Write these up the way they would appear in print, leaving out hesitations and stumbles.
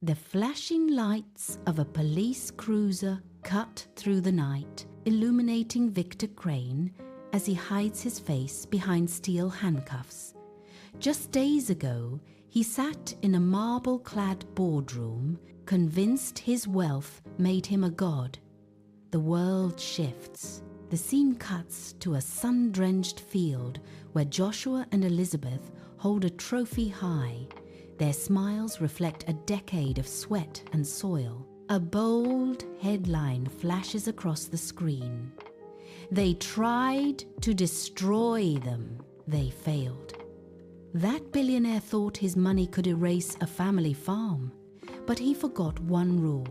The flashing lights of a police cruiser cut through the night, illuminating Victor Crane as he hides his face behind steel handcuffs. Just days ago, he sat in a marble-clad boardroom, convinced his wealth made him a god. The world shifts. The scene cuts to a sun-drenched field where Joshua and Elizabeth hold a trophy high. Their smiles reflect a decade of sweat and soil. A bold headline flashes across the screen. They tried to destroy them. They failed. That billionaire thought his money could erase a family farm, but he forgot one rule.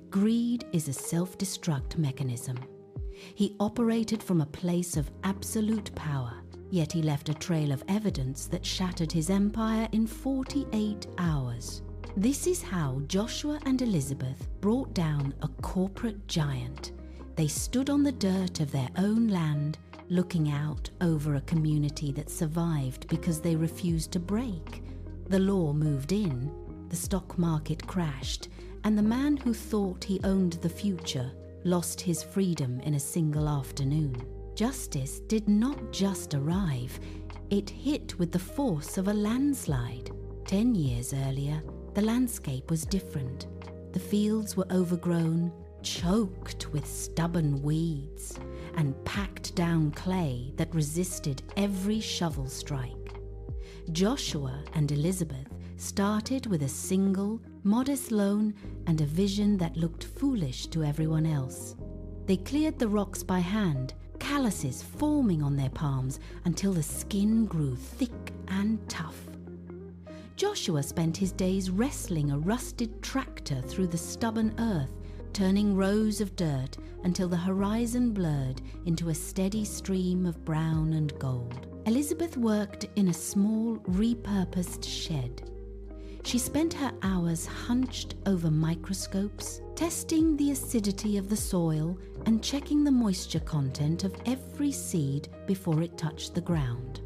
Greed is a self-destruct mechanism. He operated from a place of absolute power, yet he left a trail of evidence that shattered his empire in 48 hours. This is how Joshua and Elizabeth brought down a corporate giant. They stood on the dirt of their own land, looking out over a community that survived because they refused to break. The law moved in, the stock market crashed, and the man who thought he owned the future lost his freedom in a single afternoon. Justice did not just arrive, it hit with the force of a landslide. 10 years earlier, the landscape was different. The fields were overgrown, choked with stubborn weeds, and packed down clay that resisted every shovel strike. Joshua and Elizabeth started with a single, modest loan and a vision that looked foolish to everyone else. They cleared the rocks by hand, calluses forming on their palms until the skin grew thick and tough. Joshua spent his days wrestling a rusted tractor through the stubborn earth, turning rows of dirt until the horizon blurred into a steady stream of brown and gold. Elizabeth worked in a small, repurposed shed. She spent her hours hunched over microscopes, testing the acidity of the soil and checking the moisture content of every seed before it touched the ground.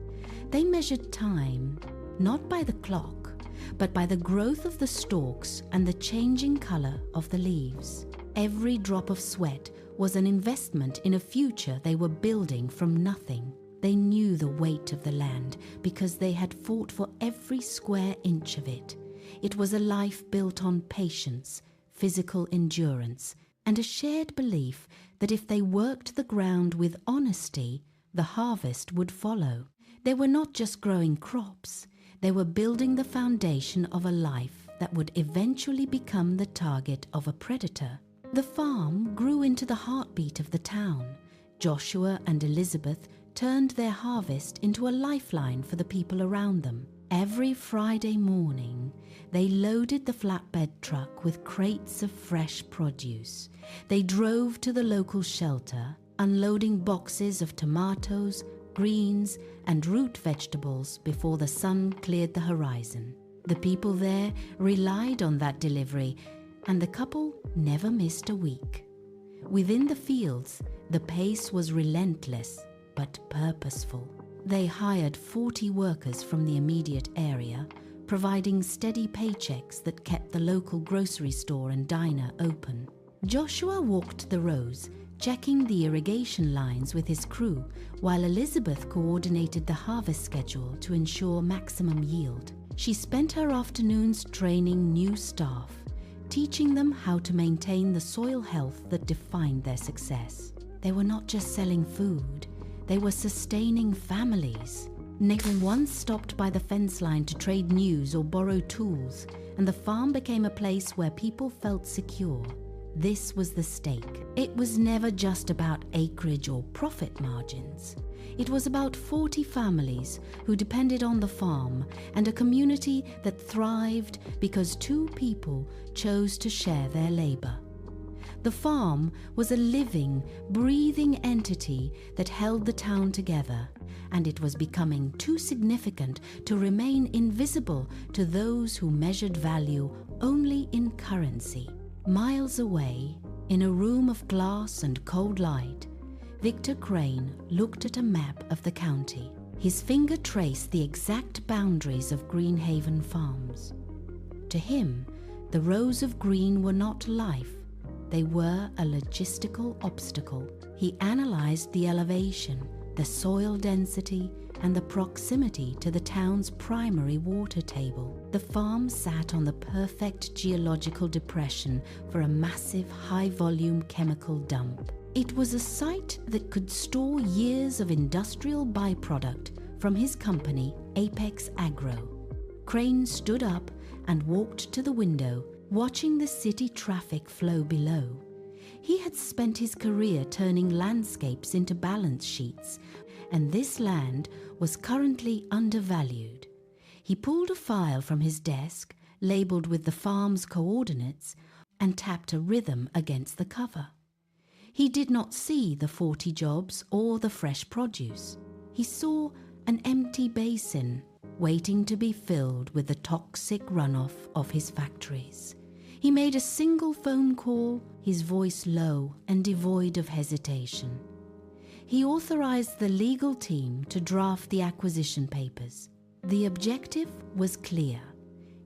They measured time, not by the clock, but by the growth of the stalks and the changing color of the leaves. Every drop of sweat was an investment in a future they were building from nothing. They knew the weight of the land because they had fought for every square inch of it. It was a life built on patience, physical endurance, and a shared belief that if they worked the ground with honesty, the harvest would follow. They were not just growing crops, they were building the foundation of a life that would eventually become the target of a predator. The farm grew into the heartbeat of the town. Joshua and Elizabeth turned their harvest into a lifeline for the people around them. Every Friday morning, they loaded the flatbed truck with crates of fresh produce. They drove to the local shelter, unloading boxes of tomatoes, greens, and root vegetables before the sun cleared the horizon. The people there relied on that delivery, and the couple never missed a week. Within the fields, the pace was relentless but purposeful. They hired 40 workers from the immediate area, providing steady paychecks that kept the local grocery store and diner open. Joshua walked the rows, checking the irrigation lines with his crew, while Elizabeth coordinated the harvest schedule to ensure maximum yield. She spent her afternoons training new staff, teaching them how to maintain the soil health that defined their success. They were not just selling food, they were sustaining families. Never once stopped by the fence line to trade news or borrow tools, and the farm became a place where people felt secure. This was the stake. It was never just about acreage or profit margins. It was about 40 families who depended on the farm and a community that thrived because two people chose to share their labor. The farm was a living, breathing entity that held the town together, and it was becoming too significant to remain invisible to those who measured value only in currency. Miles away, in a room of glass and cold light, Victor Crane looked at a map of the county. His finger traced the exact boundaries of Greenhaven Farms. To him, The rows of green were not life. They were a logistical obstacle. He analyzed the elevation, the soil density, and the proximity to the town's primary water table. The farm sat on the perfect geological depression for a massive, high-volume chemical dump. It was a site that could store years of industrial byproduct from his company, Apex Agro. Crane stood up and walked to the window, watching the city traffic flow below. He had spent his career turning landscapes into balance sheets, and this land was currently undervalued. He pulled a file from his desk, labeled with the farm's coordinates, and tapped a rhythm against the cover. He did not see the 40 jobs or the fresh produce. He saw an empty basin waiting to be filled with the toxic runoff of his factories. He made a single phone call, his voice low and devoid of hesitation. He authorized the legal team to draft the acquisition papers. The objective was clear.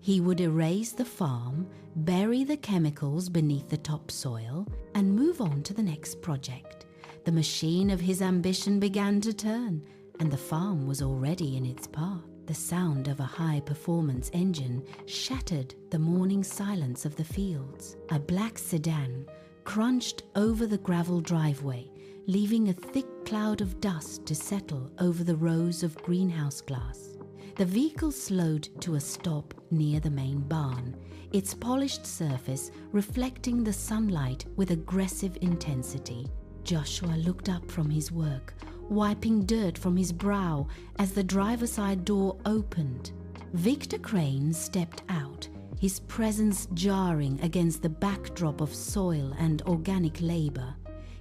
He would erase the farm, bury the chemicals beneath the topsoil, and move on to the next project. The machine of his ambition began to turn, and the farm was already in its path. The sound of a high-performance engine shattered the morning silence of the fields. A black sedan crunched over the gravel driveway, leaving a thick cloud of dust to settle over the rows of greenhouse glass. The vehicle slowed to a stop near the main barn, its polished surface reflecting the sunlight with aggressive intensity. Joshua looked up from his work, wiping dirt from his brow as the driver's side door opened. Victor Crane stepped out, his presence jarring against the backdrop of soil and organic labor.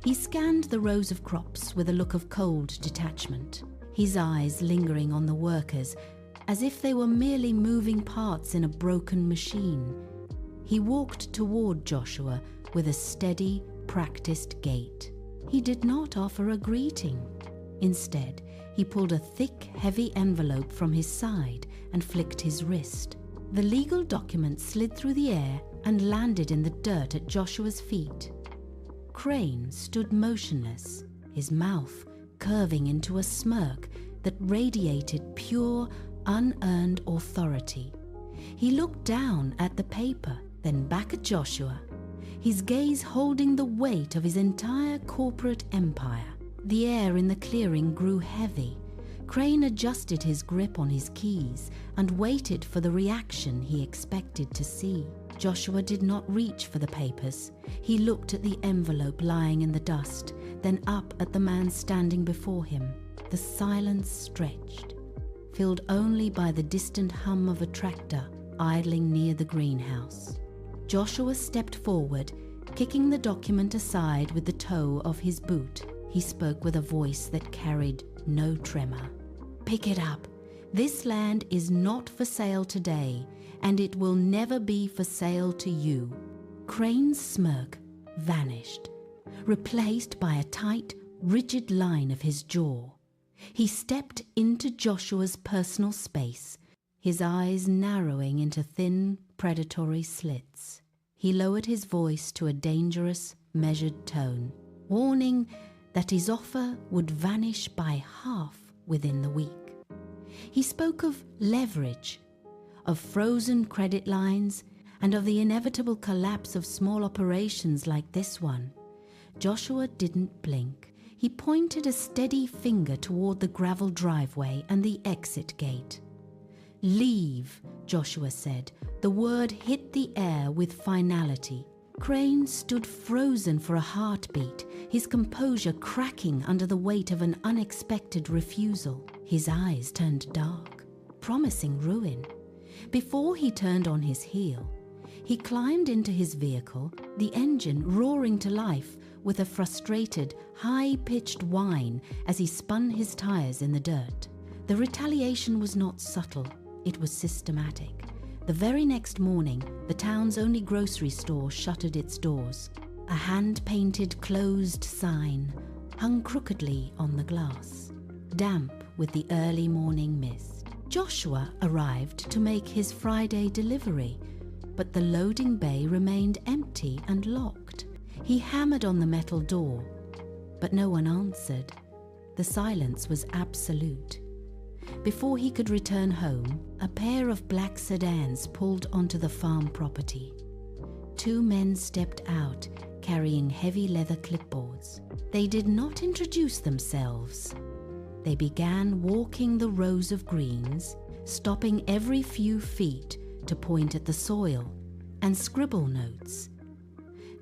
He scanned the rows of crops with a look of cold detachment, his eyes lingering on the workers as if they were merely moving parts in a broken machine. He walked toward Joshua with a steady, practiced gait. He did not offer a greeting. Instead, he pulled a thick, heavy envelope from his side and flicked his wrist. The legal document slid through the air and landed in the dirt at Joshua's feet. Crane stood motionless, his mouth curving into a smirk that radiated pure, unearned authority. He looked down at the paper, then back at Joshua, his gaze holding the weight of his entire corporate empire. The air in the clearing grew heavy. Crane adjusted his grip on his keys and waited for the reaction he expected to see. Joshua did not reach for the papers. He looked at the envelope lying in the dust, then up at the man standing before him. The silence stretched, filled only by the distant hum of a tractor idling near the greenhouse. Joshua stepped forward, kicking the document aside with the toe of his boot. He spoke with a voice that carried no tremor. "Pick it up. This land is not for sale today, and it will never be for sale to you." Crane's smirk vanished, replaced by a tight, rigid line of his jaw. He stepped into Joshua's personal space, his eyes narrowing into thin, predatory slits. He lowered his voice to a dangerous, measured tone, warning that his offer would vanish by half within the week. He spoke of leverage, of frozen credit lines, and of the inevitable collapse of small operations like this one. Joshua didn't blink. He pointed a steady finger toward the gravel driveway and the exit gate. "Leave," Joshua said. The word hit the air with finality. Crane stood frozen for a heartbeat, his composure cracking under the weight of an unexpected refusal. His eyes turned dark, promising ruin. Before he turned on his heel, he climbed into his vehicle, the engine roaring to life with a frustrated, high-pitched whine as he spun his tires in the dirt. The retaliation was not subtle, it was systematic. The very next morning, the town's only grocery store shuttered its doors. A hand-painted closed sign hung crookedly on the glass, damp with the early morning mist. Joshua arrived to make his Friday delivery, but the loading bay remained empty and locked. He hammered on the metal door, but no one answered. The silence was absolute. Before he could return home, a pair of black sedans pulled onto the farm property. 2 men stepped out, carrying heavy leather clipboards. They did not introduce themselves. They began walking the rows of greens, stopping every few feet to point at the soil and scribble notes.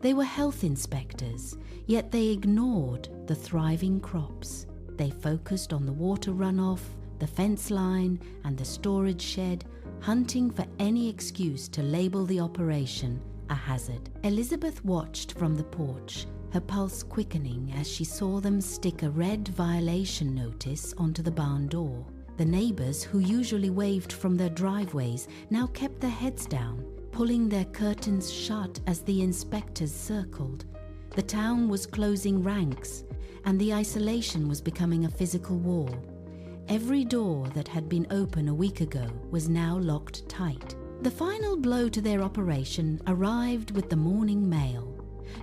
They were health inspectors, yet they ignored the thriving crops. They focused on the water runoff, the fence line, and the storage shed, hunting for any excuse to label the operation a hazard. Elizabeth watched from the porch, her pulse quickening as she saw them stick a red violation notice onto the barn door. The neighbors, who usually waved from their driveways, now kept their heads down, pulling their curtains shut as the inspectors circled. The town was closing ranks, and the isolation was becoming a physical wall. Every door that had been open a week ago was now locked tight. The final blow to their operation arrived with the morning mail.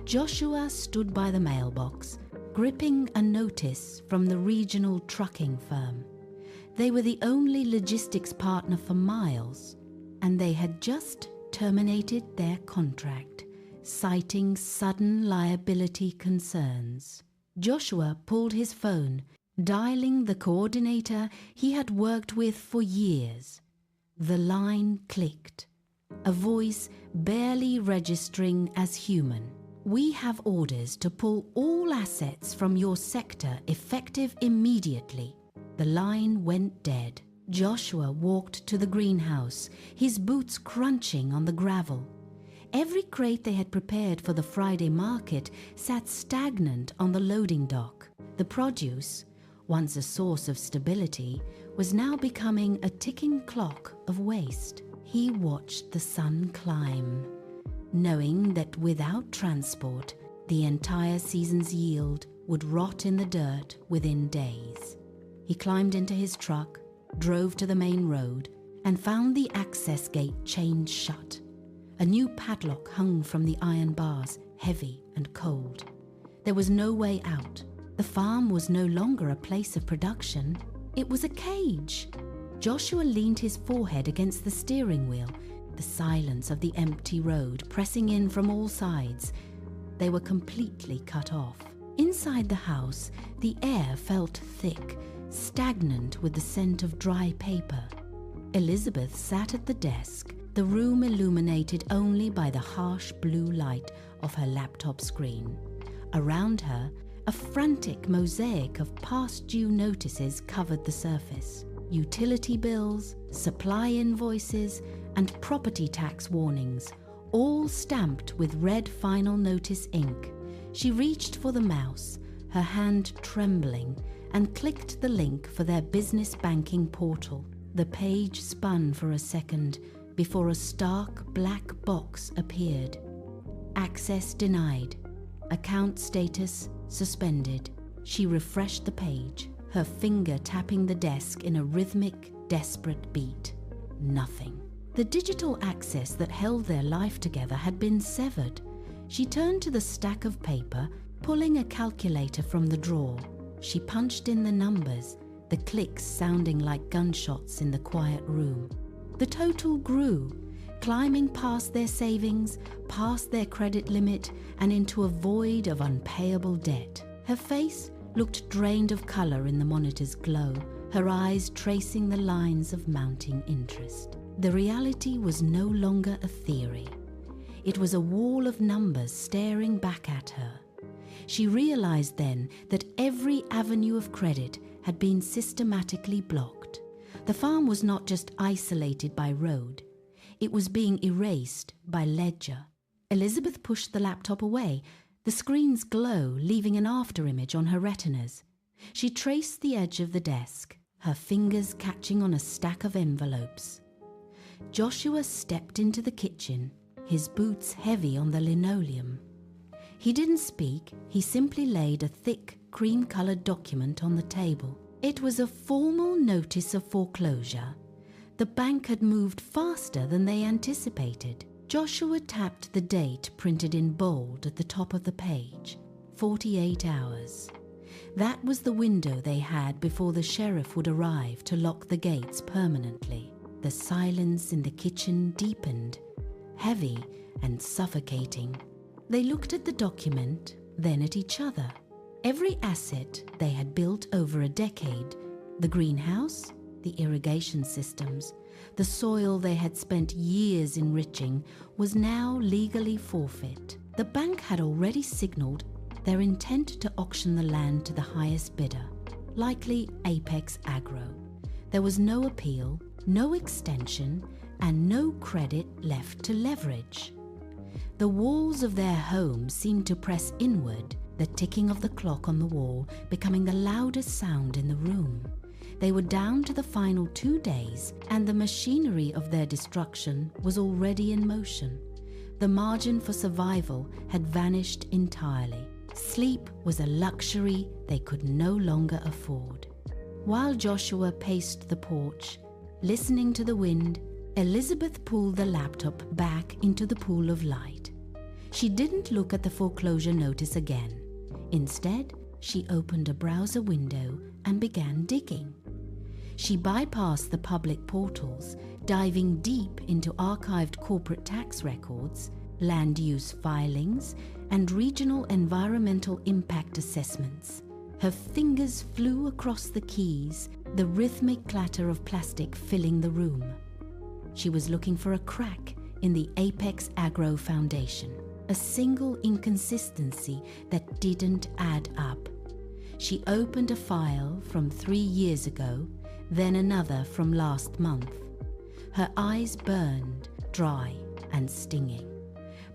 Joshua stood by the mailbox, gripping a notice from the regional trucking firm. They were the only logistics partner for miles, and they had just terminated their contract, citing sudden liability concerns. Joshua pulled his phone, dialing the coordinator he had worked with for years. The line clicked, a voice barely registering as human. "We have orders to pull all assets from your sector effective immediately." The line went dead. Joshua walked to the greenhouse, his boots crunching on the gravel. Every crate they had prepared for the Friday market sat stagnant on the loading dock. The produce, once a source of stability, was now becoming a ticking clock of waste. He watched the sun climb, knowing that without transport, the entire season's yield would rot in the dirt within days. He climbed into his truck, drove to the main road, and found the access gate chained shut. A new padlock hung from the iron bars, heavy and cold. There was no way out. The farm was no longer a place of production. It was a cage. Joshua leaned his forehead against the steering wheel, the silence of the empty road pressing in from all sides. They were completely cut off. Inside the house, the air felt thick, stagnant with the scent of dry paper. Elizabeth sat at the desk, the room illuminated only by the harsh blue light of her laptop screen. Around her, a frantic mosaic of past due notices covered the surface. Utility bills, supply invoices, and property tax warnings, all stamped with red final notice ink. She reached for the mouse, her hand trembling, and clicked the link for their business banking portal. The page spun for a second before a stark black box appeared. Access denied. Account status suspended. She refreshed the page, her finger tapping the desk in a rhythmic, desperate beat. Nothing. The digital access that held their life together had been severed. She turned to the stack of paper, pulling a calculator from the drawer. She punched in the numbers, the clicks sounding like gunshots in the quiet room. The total grew, climbing past their savings, past their credit limit, and into a void of unpayable debt. Her face looked drained of color in the monitor's glow, her eyes tracing the lines of mounting interest. The reality was no longer a theory. It was a wall of numbers staring back at her. She realized then that every avenue of credit had been systematically blocked. The farm was not just isolated by road. It was being erased by ledger. Elizabeth pushed the laptop away, the screen's glow leaving an afterimage on her retinas. She traced the edge of the desk, her fingers catching on a stack of envelopes. Joshua stepped into the kitchen, his boots heavy on the linoleum. He didn't speak, he simply laid a thick, cream-colored document on the table. It was a formal notice of foreclosure. The bank had moved faster than they anticipated. Joshua tapped the date printed in bold at the top of the page, 48 hours. That was the window they had before the sheriff would arrive to lock the gates permanently. The silence in the kitchen deepened, heavy and suffocating. They looked at the document, then at each other. Every asset they had built over a decade, the greenhouse, the irrigation systems, the soil they had spent years enriching, was now legally forfeit. The bank had already signaled their intent to auction the land to the highest bidder, likely Apex Agro. There was no appeal, no extension, and no credit left to leverage. The walls of their home seemed to press inward, the ticking of the clock on the wall becoming the loudest sound in the room. They were down to the final 2 days, and the machinery of their destruction was already in motion. The margin for survival had vanished entirely. Sleep was a luxury they could no longer afford. While Joshua paced the porch, listening to the wind, Elizabeth pulled the laptop back into the pool of light. She didn't look at the foreclosure notice again. Instead, she opened a browser window and began digging. She bypassed the public portals, diving deep into archived corporate tax records, land use filings, and regional environmental impact assessments. Her fingers flew across the keys, the rhythmic clatter of plastic filling the room. She was looking for a crack in the Apex Agro Foundation, a single inconsistency that didn't add up. She opened a file from 3 years ago, then another from last month. Her eyes burned, dry and stinging,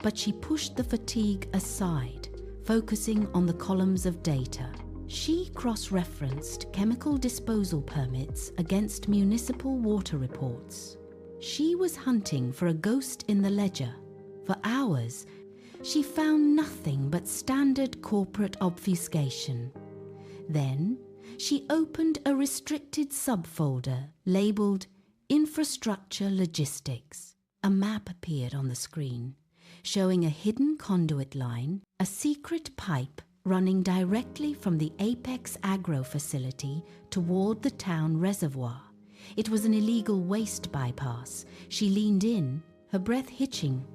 but she pushed the fatigue aside, focusing on the columns of data. She cross-referenced chemical disposal permits against municipal water reports. She was hunting for a ghost in the ledger. For hours, she found nothing but standard corporate obfuscation. Then, she opened a restricted subfolder labeled Infrastructure Logistics. A map appeared on the screen, showing a hidden conduit line, a secret pipe running directly from the Apex Agro facility toward the town reservoir. It was an illegal waste bypass. She leaned in, her breath hitching,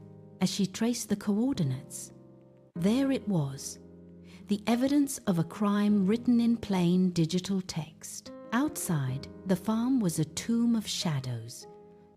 as she traced the coordinates. There it was, the evidence of a crime written in plain digital text. Outside, the farm was a tomb of shadows.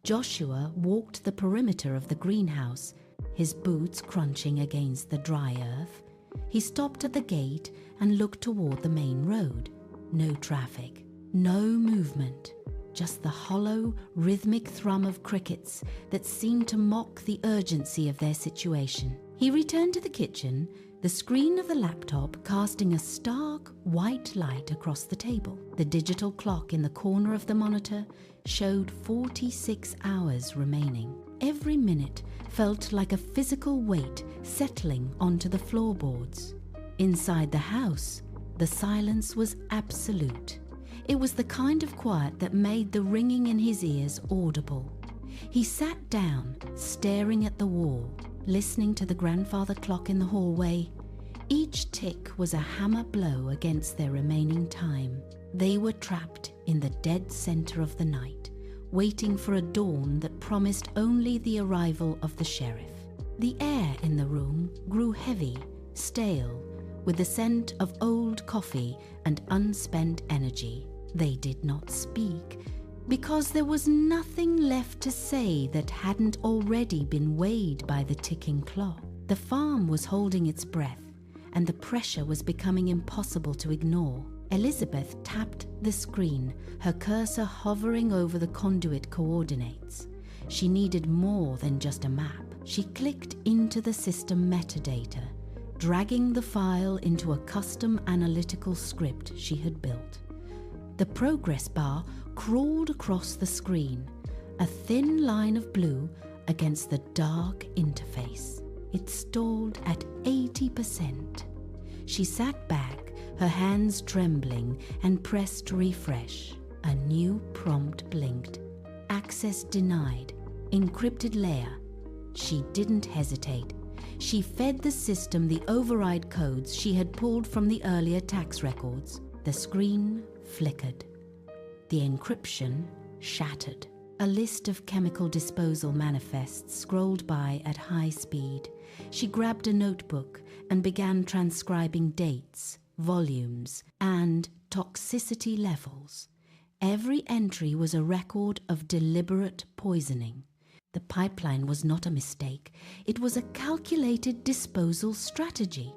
Joshua walked the perimeter of the greenhouse, his boots crunching against the dry earth. He stopped at the gate and looked toward the main road. No traffic, no movement, just the hollow, rhythmic thrum of crickets that seemed to mock the urgency of their situation. He returned to the kitchen, the screen of the laptop casting a stark white light across the table. The digital clock in the corner of the monitor showed 46 hours remaining. Every minute felt like a physical weight settling onto the floorboards. Inside the house, the silence was absolute. It was the kind of quiet that made the ringing in his ears audible. He sat down, staring at the wall, listening to the grandfather clock in the hallway. Each tick was a hammer blow against their remaining time. They were trapped in the dead center of the night, waiting for a dawn that promised only the arrival of the sheriff. The air in the room grew heavy, stale, with the scent of old coffee and unspent energy. They did not speak, because there was nothing left to say that hadn't already been weighed by the ticking clock. The farm was holding its breath, and the pressure was becoming impossible to ignore. Elizabeth tapped the screen, her cursor hovering over the conduit coordinates. She needed more than just a map. She clicked into the system metadata, dragging the file into a custom analytical script she had built. The progress bar crawled across the screen, a thin line of blue against the dark interface. It stalled at 80%. She sat back, her hands trembling, and pressed refresh. A new prompt blinked. Access denied. Encrypted layer. She didn't hesitate. She fed the system the override codes she had pulled from the earlier tax records. The screen flickered. The encryption shattered. A list of chemical disposal manifests scrolled by at high speed. She grabbed a notebook and began transcribing dates, volumes, and toxicity levels. Every entry was a record of deliberate poisoning. The pipeline was not a mistake. It was a calculated disposal strategy.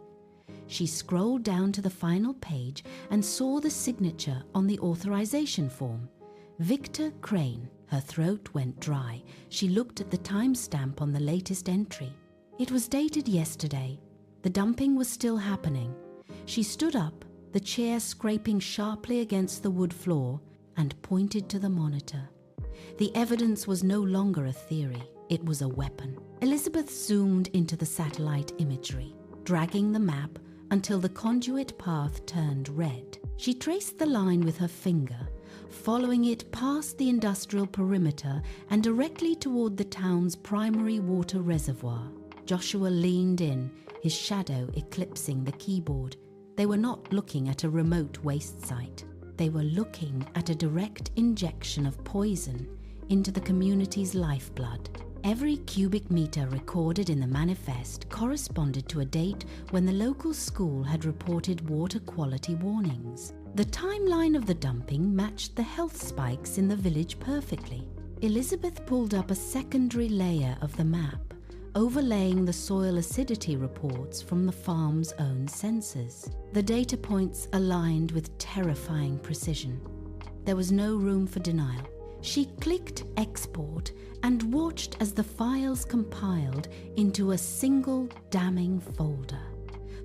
She scrolled down to the final page and saw the signature on the authorization form. Victor Crane. Her throat went dry. She looked at the timestamp on the latest entry. It was dated yesterday. The dumping was still happening. She stood up, the chair scraping sharply against the wood floor, and pointed to the monitor. The evidence was no longer a theory. It was a weapon. Elizabeth zoomed into the satellite imagery, dragging the map until the conduit path turned red. She traced the line with her finger, following it past the industrial perimeter and directly toward the town's primary water reservoir. Joshua leaned in, his shadow eclipsing the keyboard. They were not looking at a remote waste site. They were looking at a direct injection of poison into the community's lifeblood. Every cubic meter recorded in the manifest corresponded to a date when the local school had reported water quality warnings. The timeline of the dumping matched the health spikes in the village perfectly. Elizabeth pulled up a secondary layer of the map, overlaying the soil acidity reports from the farm's own sensors. The data points aligned with terrifying precision. There was no room for denial. She clicked export and watched as the files compiled into a single damning folder.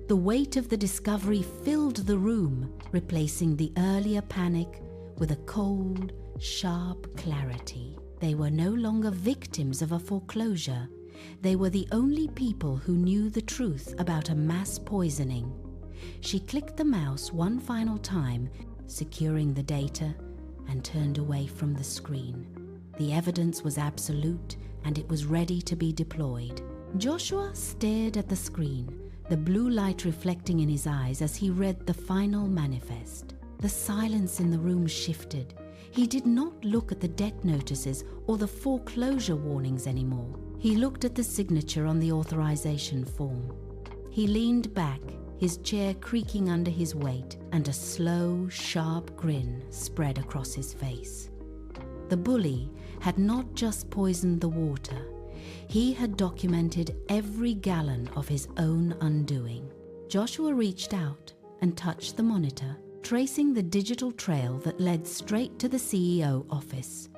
The weight of the discovery filled the room, replacing the earlier panic with a cold, sharp clarity. They were no longer victims of a foreclosure. They were the only people who knew the truth about a mass poisoning. She clicked the mouse one final time, securing the data, and turned away from the screen. The evidence was absolute, and it was ready to be deployed. Joshua stared at the screen, the blue light reflecting in his eyes as he read the final manifest. The silence in the room shifted. He did not look at the debt notices or the foreclosure warnings anymore. He looked at the signature on the authorization form. He leaned back, his chair creaking under his weight, and a slow, sharp grin spread across his face. The bully had not just poisoned the water. He had documented every gallon of his own undoing. Joshua reached out and touched the monitor, tracing the digital trail that led straight to the CEO office.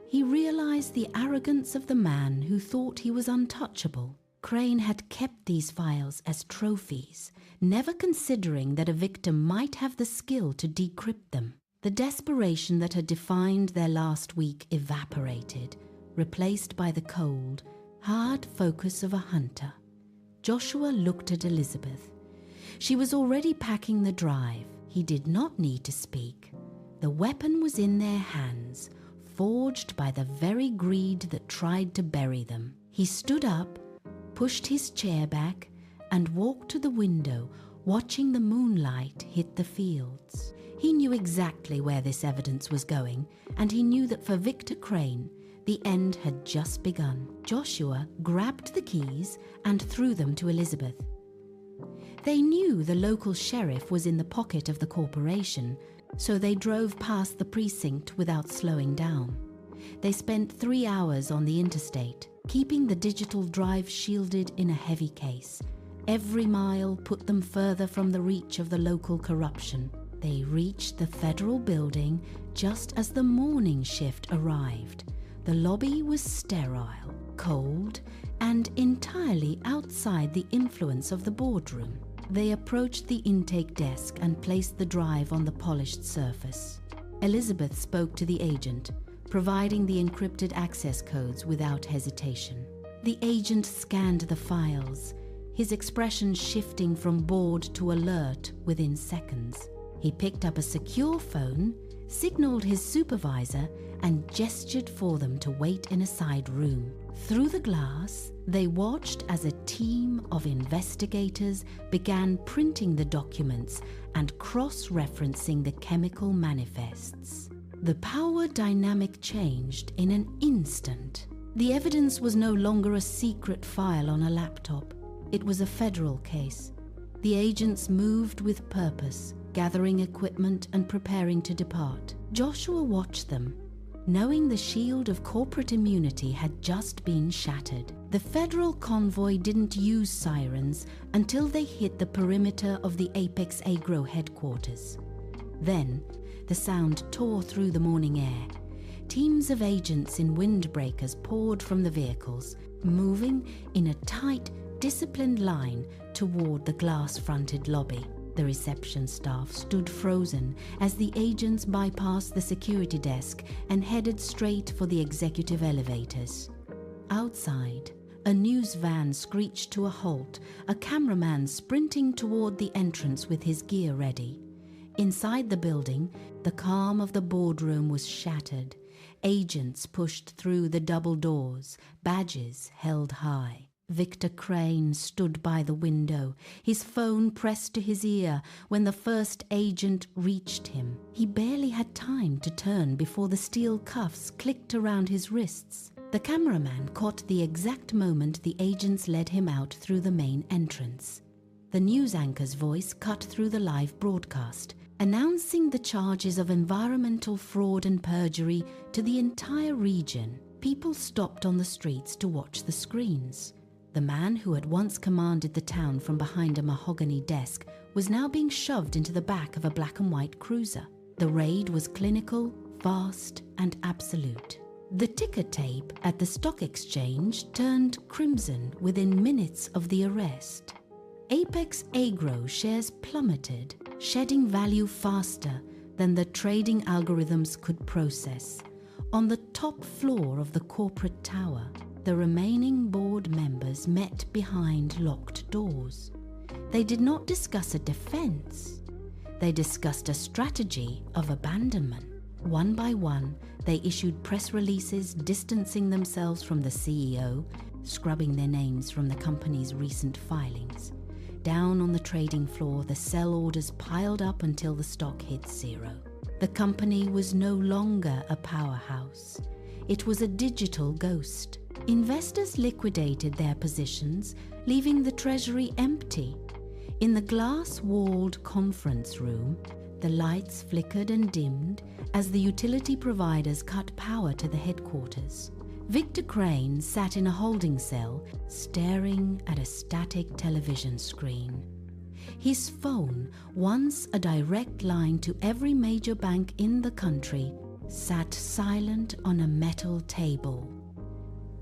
He realized the arrogance of the man who thought he was untouchable. Crane had kept these files as trophies, never considering that a victim might have the skill to decrypt them. The desperation that had defined their last week evaporated, replaced by the cold, hard focus of a hunter. Joshua looked at Elizabeth. She was already packing the drive. He did not need to speak. The weapon was in their hands, forged by the very greed that tried to bury them. He stood up, pushed his chair back, and walked to the window, watching the moonlight hit the fields. He knew exactly where this evidence was going, and he knew that for Victor Crane, the end had just begun. Joshua grabbed the keys and threw them to Elizabeth. They knew the local sheriff was in the pocket of the corporation, so they drove past the precinct without slowing down. They spent 3 hours on the interstate, keeping the digital drive shielded in a heavy case. Every mile put them further from the reach of the local corruption. They reached the federal building just as the morning shift arrived. The lobby was sterile, cold, and entirely outside the influence of the boardroom. They approached the intake desk and placed the drive on the polished surface. Elizabeth spoke to the agent, providing the encrypted access codes without hesitation. The agent scanned the files, his expression shifting from bored to alert within seconds. He picked up a secure phone, signaled his supervisor, and gestured for them to wait in a side room. Through the glass, they watched as a team of investigators began printing the documents and cross-referencing the chemical manifests. The power dynamic changed in an instant. The evidence was no longer a secret file on a laptop. It was a federal case. The agents moved with purpose, gathering equipment and preparing to depart. Joshua watched them, knowing the shield of corporate immunity had just been shattered. The federal convoy didn't use sirens until they hit the perimeter of the Apex Agro headquarters. Then, the sound tore through the morning air. Teams of agents in windbreakers poured from the vehicles, moving in a tight, disciplined line toward the glass-fronted lobby. The reception staff stood frozen as the agents bypassed the security desk and headed straight for the executive elevators. Outside, a news van screeched to a halt, a cameraman sprinting toward the entrance with his gear ready. Inside the building, the calm of the boardroom was shattered. Agents pushed through the double doors, badges held high. Victor Crane stood by the window, his phone pressed to his ear when the first agent reached him. He barely had time to turn before the steel cuffs clicked around his wrists. The cameraman caught the exact moment the agents led him out through the main entrance. The news anchor's voice cut through the live broadcast, announcing the charges of environmental fraud and perjury to the entire region. People stopped on the streets to watch the screens. The man who had once commanded the town from behind a mahogany desk was now being shoved into the back of a black and white cruiser. The raid was clinical, fast, and absolute. The ticker tape at the stock exchange turned crimson within minutes of the arrest. Apex Agro shares plummeted, shedding value faster than the trading algorithms could process. On the top floor of the corporate tower, the remaining board members met behind locked doors. They did not discuss a defense. They discussed a strategy of abandonment. One by one, they issued press releases distancing themselves from the CEO, scrubbing their names from the company's recent filings. Down on the trading floor, the sell orders piled up until the stock hit zero. The company was no longer a powerhouse. It was a digital ghost. Investors liquidated their positions, leaving the treasury empty. In the glass-walled conference room, the lights flickered and dimmed as the utility providers cut power to the headquarters. Victor Crane sat in a holding cell, staring at a static television screen. His phone, once a direct line to every major bank in the country, sat silent on a metal table.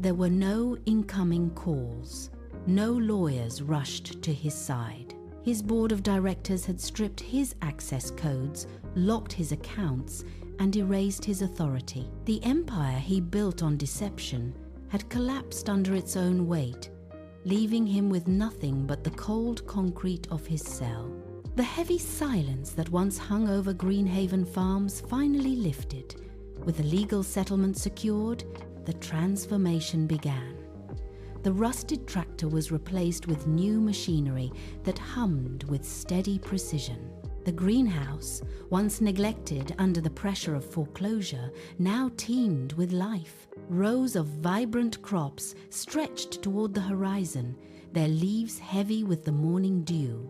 There were no incoming calls. No lawyers rushed to his side. His board of directors had stripped his access codes, locked his accounts, and erased his authority. The empire he built on deception had collapsed under its own weight, leaving him with nothing but the cold concrete of his cell. The heavy silence that once hung over Greenhaven Farms finally lifted. With the legal settlement secured, the transformation began. The rusted tractor was replaced with new machinery that hummed with steady precision. The greenhouse, once neglected under the pressure of foreclosure, now teemed with life. Rows of vibrant crops stretched toward the horizon, their leaves heavy with the morning dew.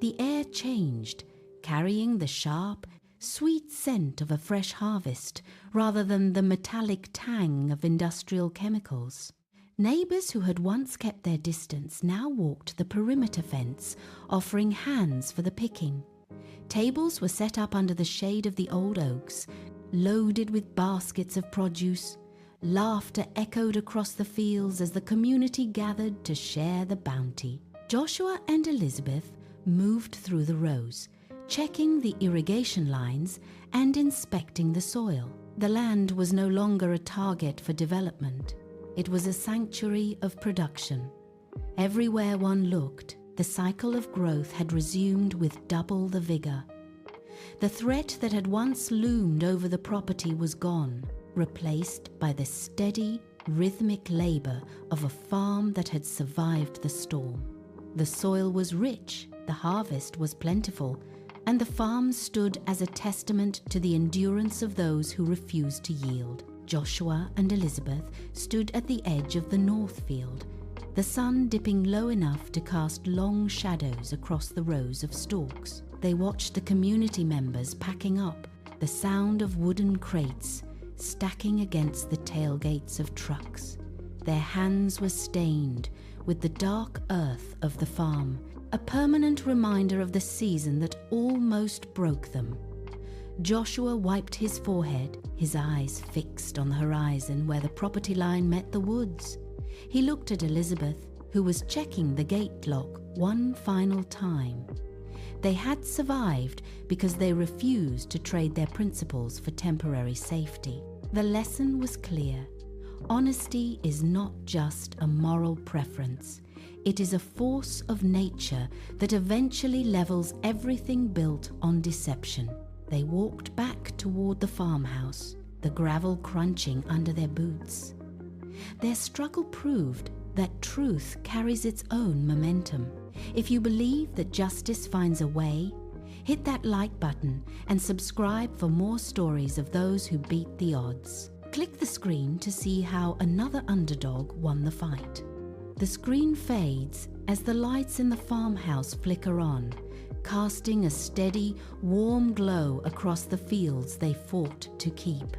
The air changed, carrying the sharp, sweet scent of a fresh harvest rather than the metallic tang of industrial chemicals. Neighbors who had once kept their distance now walked the perimeter fence, offering hands for the picking. Tables were set up under the shade of the old oaks, loaded with baskets of produce. Laughter echoed across the fields as the community gathered to share the bounty. Joshua and Elizabeth moved through the rows, checking the irrigation lines and inspecting the soil. The land was no longer a target for development. It was a sanctuary of production. Everywhere one looked, the cycle of growth had resumed with double the vigor. The threat that had once loomed over the property was gone, replaced by the steady, rhythmic labor of a farm that had survived the storm. The soil was rich, the harvest was plentiful, and the farm stood as a testament to the endurance of those who refused to yield. Joshua and Elizabeth stood at the edge of the north field, the sun dipping low enough to cast long shadows across the rows of stalks. They watched the community members packing up, the sound of wooden crates stacking against the tailgates of trucks. Their hands were stained with the dark earth of the farm, a permanent reminder of the season that almost broke them. Joshua wiped his forehead, his eyes fixed on the horizon where the property line met the woods. He looked at Elizabeth, who was checking the gate lock one final time. They had survived because they refused to trade their principles for temporary safety. The lesson was clear. Honesty is not just a moral preference. It is a force of nature that eventually levels everything built on deception. They walked back toward the farmhouse, the gravel crunching under their boots. Their struggle proved that truth carries its own momentum. If you believe that justice finds a way, hit that like button and subscribe for more stories of those who beat the odds. Click the screen to see how another underdog won the fight. The screen fades as the lights in the farmhouse flicker on, casting a steady, warm glow across the fields they fought to keep.